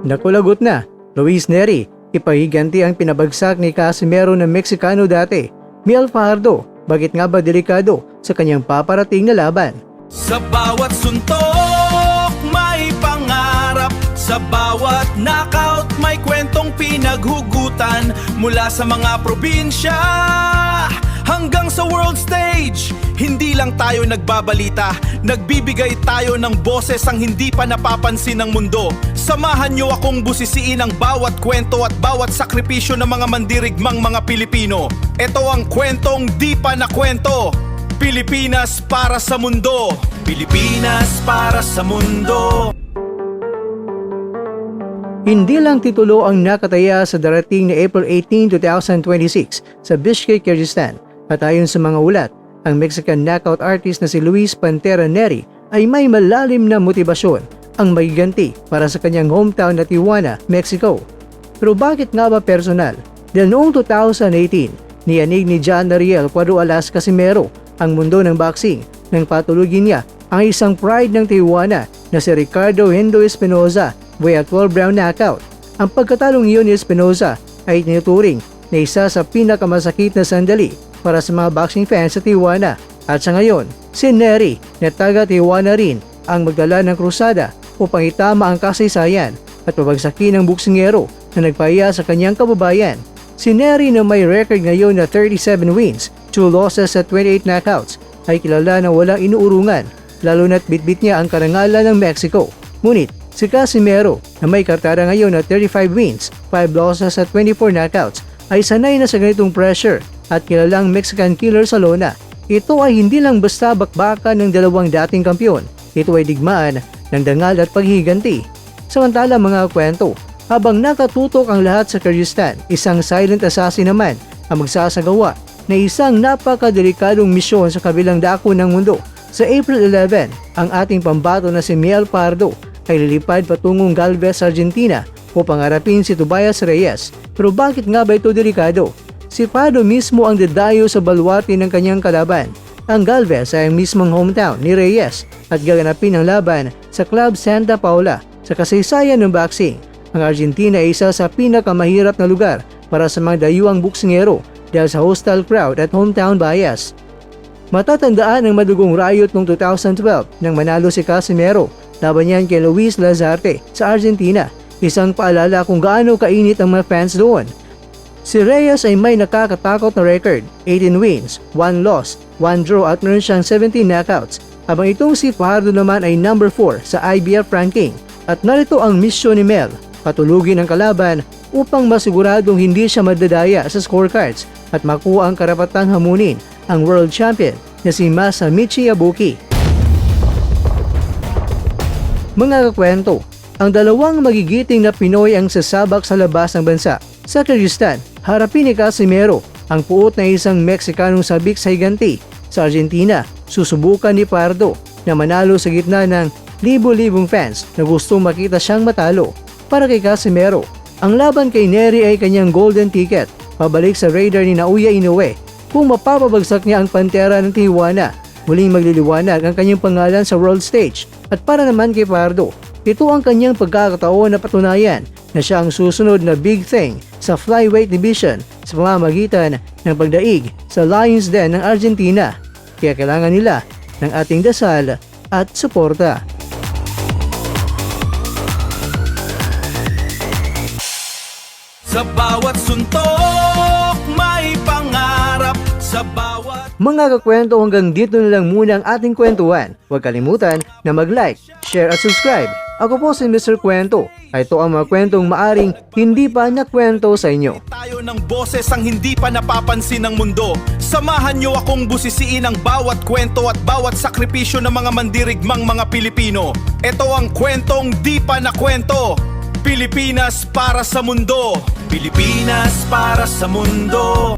Nakulagot na, Luis Neri, ipahiganti ang pinabagsak ni Casimero ng Meksikano dati. Mel Fajardo, bakit nga ba delikado sa kanyang paparating na laban? Sa bawat suntok may pangarap, sa bawat knockout may kwentong pinaghugutan. Mula sa mga probinsya hanggang sa world stage, hindi lang tayo nagbabalita, nagbibigay tayo ng boses ang hindi pa napapansin ng mundo. Samahan niyo akong busisiin ang bawat kwento at bawat sakripisyo ng mga mandirigmang mga Pilipino. Ito ang kwentong di pa nakwento. Pilipinas para sa mundo. Pilipinas para sa mundo. Hindi lang titulo ang nakataya sa darating na April 18, 2026 sa Bishkek, Kyrgyzstan. At ayon sa mga ulat, ang Mexican knockout artist na si Luis Pantera Neri ay may malalim na motibasyon ang magiganti para sa kanyang hometown na Tijuana, Mexico. Pero bakit nga ba personal? Dahil noong 2018, niyanig ni John Nariel Cuadro Alas Casimero ang mundo ng boxing nang patulugin niya ang isang pride ng Tijuana na si Ricardo Hendo Espinoza via 12-round knockout. Ang pagkatalong iyon ni Espinoza ay tinuturing na isa sa pinakamasakit na sandali para sa mga boxing fans sa Tijuana. At sa ngayon, si Neri na taga Tijuana rin ang magdala ng krusada upang itama ang kasaysayan at pabagsakin ng buksingero na nagpahiya sa kanyang kababayan. Si Neri na may record ngayon na 37 wins, 2 losses at 28 knockouts ay kilala na walang inuurungan, lalo na't bitbit niya ang karangalan ng Mexico. Ngunit si Casimero na may kartara ngayon na 35 wins, 5 losses at 24 knockouts ay sanay na sa ganitong pressure at kilalang Mexican killer sa lona. Ito ay hindi lang basta bakbakan ng dalawang dating kampiyon, ito ay digmaan ng dangal at paghiganti. Samantala mga kwento, habang nakatutok ang lahat sa Kyrgyzstan, isang silent assassin naman ang magsasagawa na isang napakadelikadong misyon sa kabilang dako ng mundo. Sa April 11, ang ating pambato na si Mel Pardo ay lilipad patungong Galvez, Argentina upang harapin si Tobias Reyes. Pero bakit nga ba ito delikado? Si Pardo mismo ang dadayo sa baluarte ng kanyang kalaban. Ang Galvez ay ang mismong hometown ni Reyes at gaganapin ang laban sa Club Santa Paula. Sa kasaysayan ng boxing, ang Argentina ay isa sa pinakamahirap na lugar para sa mga dayuhang buksingero dahil sa hostile crowd at hometown bias. Matatandaan ang madugong riot noong 2012 nang manalo si Casimero laban niyan kay Luis Lazarte sa Argentina. Isang paalala kung gaano kainit ang mga fans doon. Si Reyes ay may nakakatakot na record, 18 wins, 1 loss, 1 draw at meron siyang 17 knockouts. Habang itong si Fajardo naman ay number 4 sa IBF ranking. At narito ang misyon ni Mel, patulugin ang kalaban upang masiguradong hindi siya madadaya sa scorecards at makuha ang karapatang hamunin ang world champion na si Masamichi Ibuki. Mga kakwento, ang dalawang magigiting na Pinoy ang sasabak sa labas ng bansa. Sa Kyrgyzstan, harapin ni Casimero ang puot na isang Meksikanong sabik sa higanti. Sa Argentina, susubukan ni Pardo na manalo sa gitna ng libo-libong fans na gustong makita siyang matalo. Para kay Casimero, ang laban kay Neri ay kanyang golden ticket pabalik sa radar ni Naoya Inoue. Kung mapapabagsak niya ang Pantera ng Tijuana, muling magliliwanag ang kanyang pangalan sa world stage. At para naman kay Pardo, ito ang kanyang pagkakataon na patunayan na siya ang susunod na big thing sa flyweight division sa pamamagitan ng pagdaig sa Lions Den ng Argentina. Kaya kailangan nila ng ating dasal at suporta. Sa bawat suntok may pangarap, sa bawat... Mga kakwento, hanggang dito na lang muna ang ating kwentuhan. Huwag kalimutan na mag-like, share at subscribe. Ako po si Mr. Kwento. Ito ang mga kwentong maaring hindi pa nakwento sa inyo. Tayo ng boses ang hindi pa napapansin ng mundo. Samahan niyo akong busisiin ang bawat kwento at bawat sakripisyo ng mga mandirigmang mga Pilipino. Ito ang kwentong di pa nakwento. Pilipinas para sa mundo. Pilipinas para sa mundo.